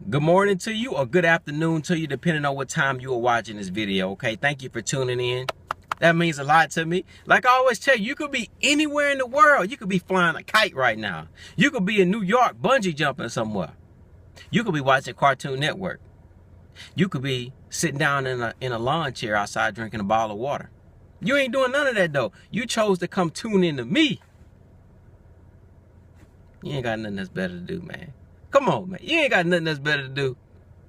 Good morning to you or good afternoon to you, depending on what time you are watching this video, okay? Thank you for tuning in. That means a lot to me. Like I always tell you, you could be anywhere in the world. You could be flying a kite right now. You could be in New York bungee jumping somewhere. You could be watching Cartoon Network. You could be sitting down in a lawn chair outside drinking a bottle of water. You ain't doing none of that though. You chose to come tune in to me. You ain't got nothing that's better to do, man. Come on, man. You ain't got nothing that's better to do.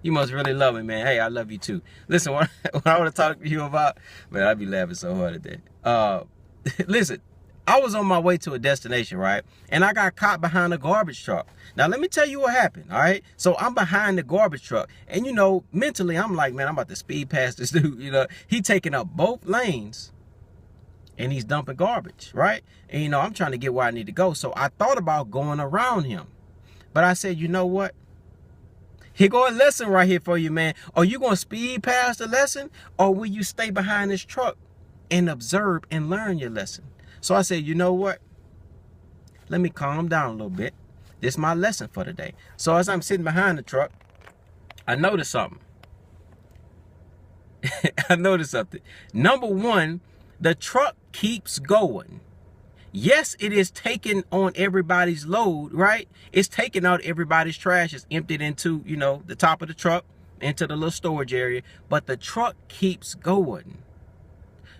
You must really love me, man. Hey, I love you too. Listen, what I want to talk to you about, man, I be laughing so hard at that. Listen, I was on my way to a destination, right? And I got caught behind a garbage truck. Now, let me tell you what happened, all right? So I'm behind the garbage truck. And, you know, mentally, I'm like, man, I'm about to speed past this dude. You know, he taking up both lanes. And he's dumping garbage, right? And, you know, I'm trying to get where I need to go. So I thought about going around him. But I said, you know what? Here go a lesson right here for you, man. Are you going to speed past the lesson? Or will you stay behind this truck and observe and learn your lesson? So I said, you know what? Let me calm down a little bit. This is my lesson for today. So as I'm sitting behind the truck, I noticed something. I noticed something. Number one, the truck keeps going. Yes, it is taking on everybody's load, right? It's taking out everybody's trash. It's emptied into, you know, the top of the truck, into the little storage area. But the truck keeps going.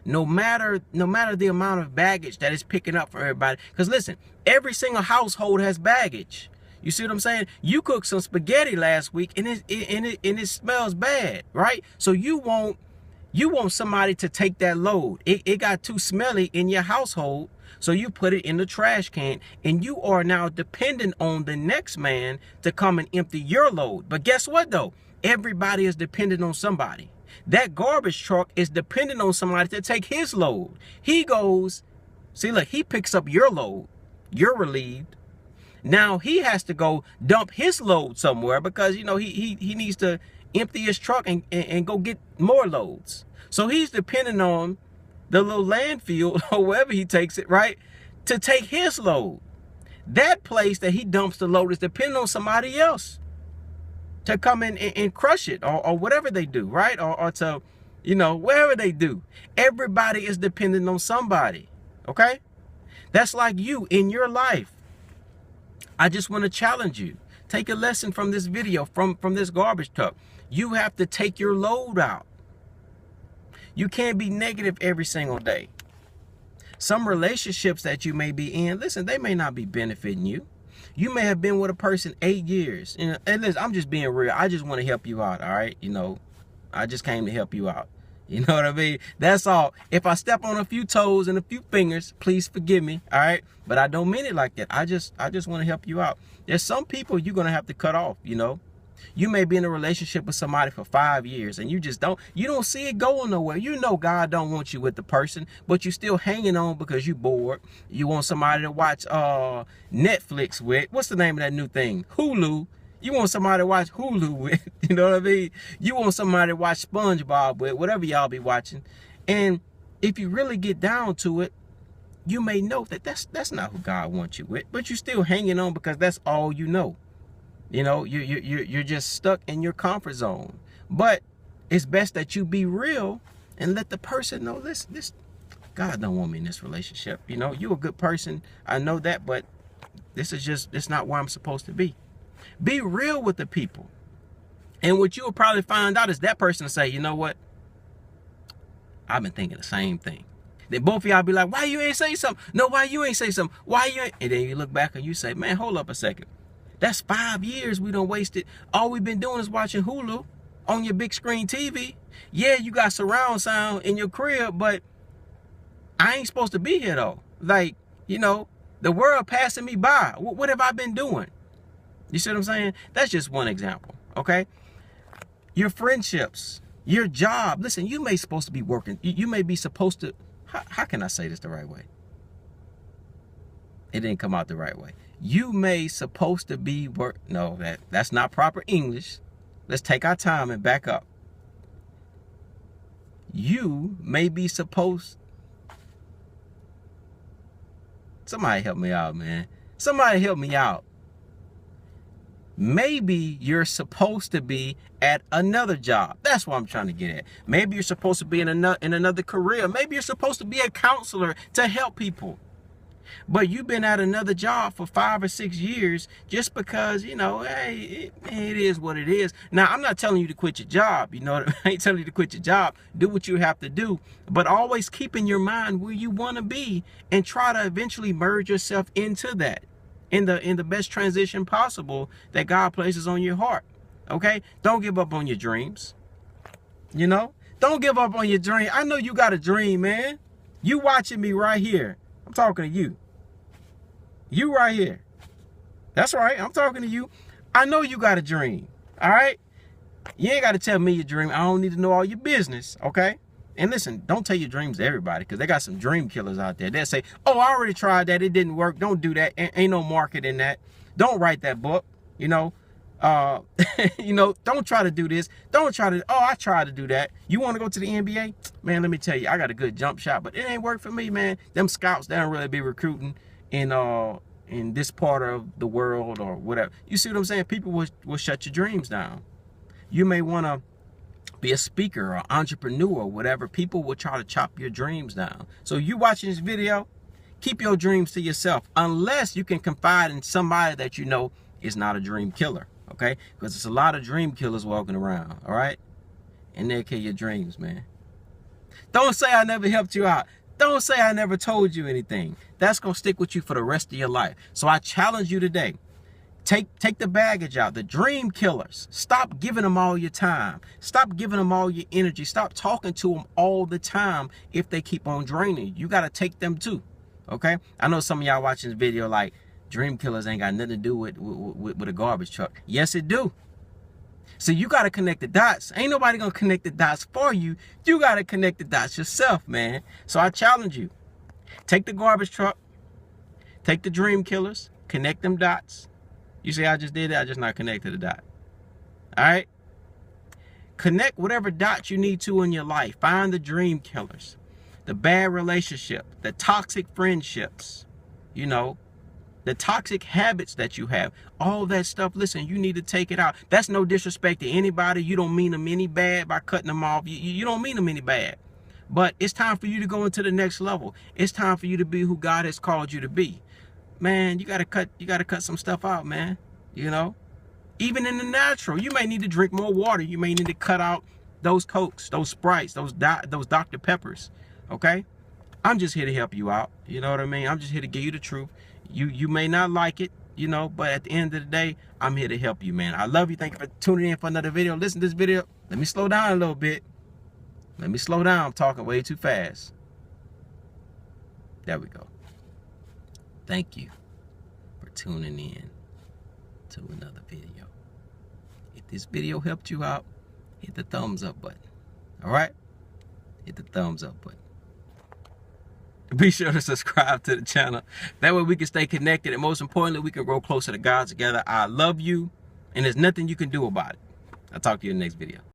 No matter the amount of baggage that it's picking up for everybody. Because listen, every single household has baggage. You see what I'm saying? You cooked some spaghetti last week and it smells bad, right? So you want somebody to take that load. It got too smelly in your household, so you put it in the trash can, and you are now dependent on the next man to come and empty your load. But guess what though? Everybody is dependent on somebody. That garbage truck is dependent on somebody to take his load. He goes, see, look, he picks up your load. You're relieved. Now he has to go dump his load somewhere because, you know, he needs to empty his truck and go get more loads. So he's depending on the little landfill or wherever he takes it, right, to take his load. That place that he dumps the load is depending on somebody else to come in and crush it or whatever they do, right? Or to, you know, wherever they do. Everybody is dependent on somebody, okay? That's like you in your life. I just want to challenge you. Take a lesson from this video, from this garbage truck. You have to take your load out. You can't be negative every single day. Some relationships that you may be in, listen, they may not be benefiting you. You may have been with a person 8 years. You know, and listen, I'm just being real. I just want to help you out, all right? You know, I just came to help you out. You know what I mean? That's all. If I step on a few toes and a few fingers, please forgive me, all right? But I don't mean it like that. I just want to help you out. There's some people you're going to have to cut off, you know? You may be in a relationship with somebody for 5 years and you don't see it going nowhere. You know God don't want you with the person, but you're still hanging on because you're bored. You want somebody to watch Netflix with. What's the name of that new thing? Hulu. You want somebody to watch Hulu with. You know what I mean? You want somebody to watch SpongeBob with, whatever y'all be watching. And if you really get down to it, you may know that that's not who God wants you with, but you're still hanging on because that's all you know. You know, you're just stuck in your comfort zone. But it's best that you be real and let the person know, listen, God don't want me in this relationship. You know, you're a good person. I know that, but it's not where I'm supposed to be. Be real with the people. And what you will probably find out is that person will say, you know what? I've been thinking the same thing. Then both of y'all be like, why you ain't say something? No, why you ain't say something? Why you ain't? And then you look back and you say, man, hold up a second. That's 5 years we done wasted. All we've been doing is watching Hulu on your big screen TV. Yeah, you got surround sound in your crib, but I ain't supposed to be here though. Like, you know, the world passing me by. What have I been doing? You see what I'm saying? That's just one example, okay? Your friendships, your job. Listen, you may supposed to be working. You may be supposed to, how can I say this the right way? It didn't come out the right way. You may supposed to be no, that's not proper English. Let's take our time and back up. You may be supposed. Somebody help me out, man. Somebody help me out. Maybe you're supposed to be at another job. That's what I'm trying to get at. Maybe you're supposed to be in another career. Maybe you're supposed to be a counselor to help people. But you've been at another job for 5 or 6 years just because, you know, hey, it is what it is. Now, I'm not telling you to quit your job. You know, I ain't telling you to quit your job. Do what you have to do. But always keep in your mind where you want to be and try to eventually merge yourself into that in the best transition possible that God places on your heart. Okay? Don't give up on your dreams. You know? Don't give up on your dream. I know you got a dream, man. You watching me right here. I'm talking to you. You right here. That's right. I'm talking to you. I know you got a dream. All right? You ain't got to tell me your dream. I don't need to know all your business. Okay? And listen, don't tell your dreams to everybody because they got some dream killers out there. They'll say, oh, I already tried that. It didn't work. Don't do that. Ain't no market in that. Don't write that book. You know, you know, don't try to do this. Don't try to, oh, I tried to do that. You want to go to the NBA? Man, let me tell you, I got a good jump shot, but it ain't work for me, man. Them scouts, they don't really be recruiting in this part of the world or whatever. You see what I'm saying? People will shut your dreams down. You may want to be a speaker or entrepreneur or whatever. People will try to chop your dreams down. So you watching this video, keep your dreams to yourself unless you can confide in somebody that you know is not a dream killer. Okay? Because there's a lot of dream killers walking around. All right? And they'll kill your dreams, man. Don't say I never helped you out. Don't say I never told you anything. That's going to stick with you for the rest of your life. So I challenge you today. Take the baggage out. The dream killers. Stop giving them all your time. Stop giving them all your energy. Stop talking to them all the time if they keep on draining. You got to take them too. Okay? I know some of y'all watching this video like, dream killers ain't got nothing to do with a garbage truck. Yes, it do. So you got to connect the dots. Ain't nobody going to connect the dots for you. You got to connect the dots yourself, man. So I challenge you. Take the garbage truck. Take the dream killers. Connect them dots. You see, I just did that. I just not connected the dot. All right? Connect whatever dots you need to in your life. Find the dream killers. The bad relationship. The toxic friendships. You know. The toxic habits that you have, all that stuff, listen, you need to take it out. That's no disrespect to anybody. You don't mean them any bad by cutting them off. You don't mean them any bad. But it's time for you to go into the next level. It's time for you to be who God has called you to be. Man, you gotta cut some stuff out, man. You know? Even in the natural, you may need to drink more water. You may need to cut out those Cokes, those Sprites, those Dr. Peppers. Okay? I'm just here to help you out. You know what I mean? I'm just here to give you the truth. You may not like it, you know, but at the end of the day, I'm here to help you, man. I love you. Thank you for tuning in for another video. Listen to this video. Let me slow down a little bit. Let me slow down. I'm talking way too fast. There we go. Thank you for tuning in to another video. If this video helped you out, hit the thumbs up button. All right? Hit the thumbs up button. Be sure to subscribe to the channel. That way we can stay connected. And most importantly, we can grow closer to God together. I love you. And there's nothing you can do about it. I'll talk to you in the next video.